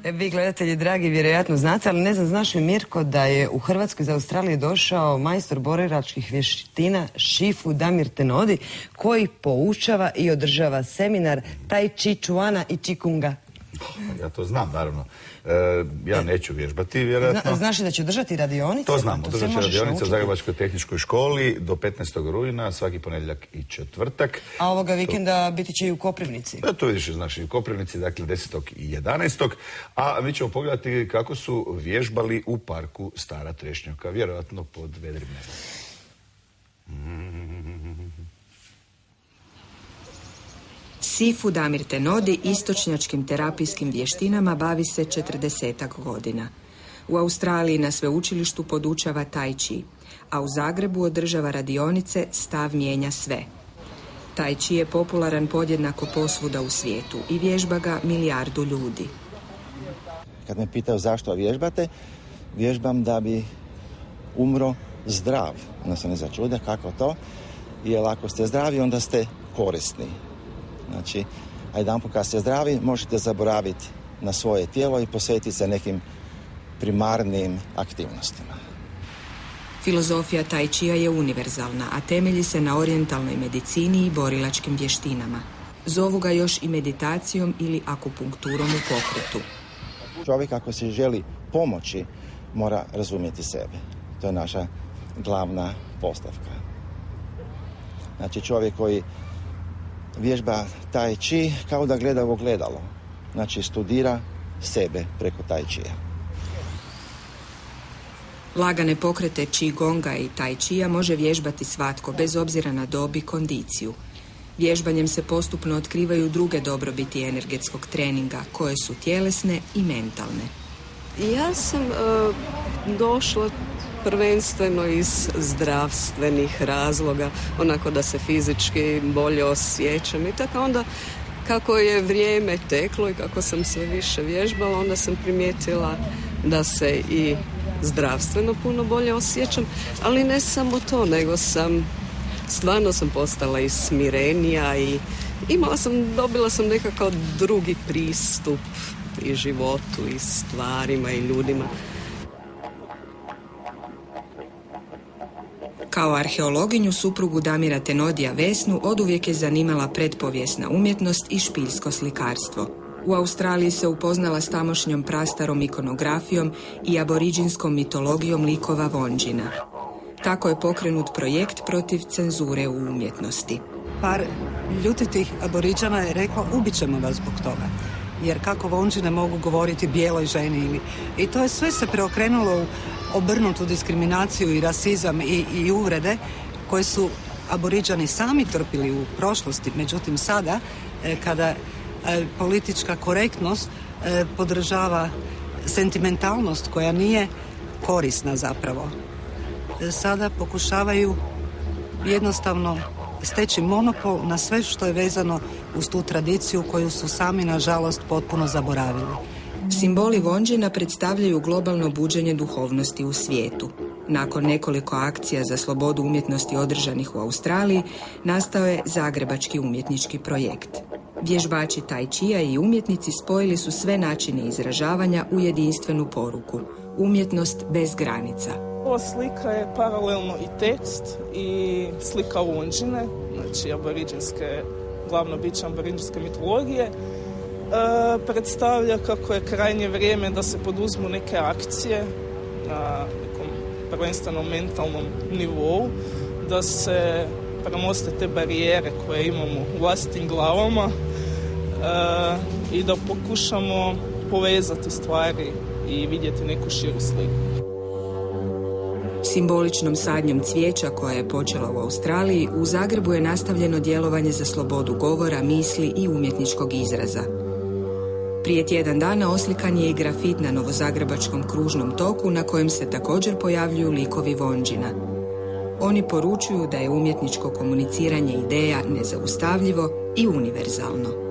Vi gledatelji dragi vjerojatno znate, ali ne znam, znaš li Mirko da je u Hrvatskoj iz Australije došao majstor borilačkih vještina Šifu Damir Tenodi koji poučava i održava seminar Tai Chi Chuana i Qigonga. Ja to znam, naravno. Ja neću vježbati, vjerojatno. Znaš li da će održati radionice? To znam, održat će radionice u Zagrebačkoj tehničkoj školi do 15. rujna, svaki ponedjeljak i četvrtak. A ovoga vikenda biti će i u Koprivnici? To vidiš, znaš, i u Koprivnici, dakle 10. i 11. A mi ćemo pogledati kako su vježbali u parku Stara Trešnjaka, vjerojatno pod vedrim nebom. Šifu Damir Tenodi istočnjačkim terapijskim vještinama bavi se 40-ak godina. U Australiji na sveučilištu podučava Tai Chi, a u Zagrebu održava radionice Stav mijenja sve. Tai Chi je popularan podjednako posvuda u svijetu i vježba ga milijardu ljudi. Kad me pitaju zašto vježbate, vježbam da bi umro zdrav. Onda se ne začude kako to, jer ako ste zdravi onda ste korisni. Znači, a jedanput kad ste zdravi možete zaboraviti na svoje tijelo i posvetiti se nekim primarnim aktivnostima. Filozofija Tai Chia je univerzalna, a temelji se na orijentalnoj medicini i borilačkim vještinama. Zovu ga još i meditacijom ili akupunkturom u pokretu. Čovjek ako se želi pomoći mora razumjeti sebe. To je naša glavna postavka. Znači čovjek koji vježba Tai Chi kao da gleda u ogledalo. Znači studira sebe preko Tai Chia. Lagane pokrete Qigonga i Tai Chia može vježbati svatko bez obzira na dob i kondiciju. Vježbanjem se postupno otkrivaju druge dobrobiti energetskog treninga koje su tjelesne i mentalne. Ja sam došla prvenstveno iz zdravstvenih razloga, onako da se fizički bolje osjećam i tako. Onda kako je vrijeme teklo i kako sam sve više vježbala, onda sam primijetila da se i zdravstveno puno bolje osjećam, ali ne samo to, nego stvarno sam postala i smirenija i dobila sam nekakav drugi pristup i životu i stvarima i ljudima. Kao arheologinju suprugu Damira Tenodija Vesnu oduvijek je zanimala pretpovijesna umjetnost i špiljsko slikarstvo. U Australiji se upoznala s tamošnjom prastarom ikonografijom i aboriđinskom mitologijom likova Wandjina. Tako je pokrenut projekt protiv cenzure u umjetnosti. Par ljutitih aboriđana je reklo ubit ćemo vas zbog toga. Jer kako Wandjine mogu govoriti bijeloj ženi i to je sve se preokrenulo u obrnutu diskriminaciju i rasizam i uvrede koje su aboriđani sami trpili u prošlosti. Međutim sada kada politička korektnost podržava sentimentalnost koja nije korisna zapravo. Sada pokušavaju jednostavno steći monopol na sve što je vezano uz tu tradiciju koju su sami, nažalost, potpuno zaboravili. Simboli Wandjina predstavljaju globalno buđenje duhovnosti u svijetu. Nakon nekoliko akcija za slobodu umjetnosti održanih u Australiji, nastao je Zagrebački umjetnički projekt. Vježbači Tai Chia i umjetnici spojili su sve načine izražavanja u jedinstvenu poruku. Umjetnost bez granica. Ova slika je paralelno i tekst i slika Wandjine, znači glavno biće aboriđinske mitologije. Predstavlja kako je krajnje vrijeme da se poduzmu neke akcije na nekom prvenstveno mentalnom nivou, da se premoste te barijere koje imamo u vlastitim glavama i da pokušamo povezati stvari i vidjeti neku širu sliku. Simboličnom sadnjom cvijeća koja je počela u Australiji, u Zagrebu je nastavljeno djelovanje za slobodu govora, misli i umjetničkog izraza. Prije tjedan dana oslikan je i grafit na Novozagrebačkom kružnom toku na kojem se također pojavljuju likovi Wandjina. Oni poručuju da je umjetničko komuniciranje ideja nezaustavljivo i univerzalno.